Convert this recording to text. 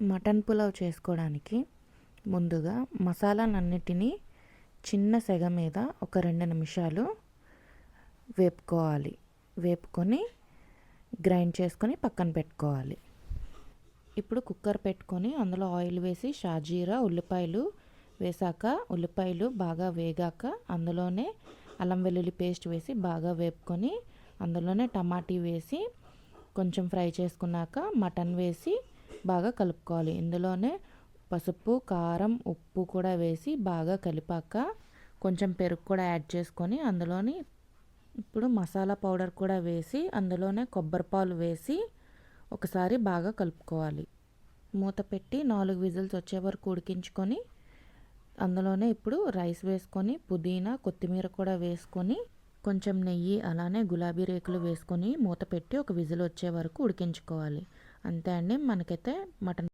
Mutton pulao చేసుకోవడానికి ముందుగా మసాలాలన్నిటినీ చిన్న సెగ మీద ఒక 2 నిమిషాలు వేపుకొని గ్రైండ్ చేసుకొని పక్కన పెట్టుకోవాలి. ఇప్పుడు కుక్కర్ పెట్టుకొని అందులో ఆయిల్ వేసి షాజీరా ఉల్లిపాయలు వేసాక ఉల్లిపాయలు బాగా వేగాక అందులోనే అల్లం వెల్లుల్లి పేస్ట్ వేసి బాగా వేపుకొని అందులోనే టమాటీ వేసి కొంచెం ఫ్రై చేసుకున్నాక మటన్ వేసి బాగా కలుపుకోవాలి. ఇందులోనే పసుపు, కారం, ఉప్పు కూడా వేసి బాగా కలిపాక కొంచెం పెరుగు కూడా యాడ్ చేసుకొని అందులోని ఇప్పుడు మసాలా పౌడర్ కూడా వేసి అందులోనే కొబ్బరిపాలు వేసి ఒకసారి బాగా కలుపుకోవాలి. మూత పెట్టి 4 విజిల్స్ వచ్చే వరకు ఉడికించుకొని అందులోనే ఇప్పుడు రైస్ వేసుకొని పుదీనా, కొత్తిమీర కూడా వేసుకొని కొంచెం నెయ్యి అలానే గులాబీ రేకులు వేసుకొని మూత పెట్టి ఒక విజిల్ వచ్చే వరకు ఉడికించుకోవాలి. అంతే అండి, మనకైతే మటన్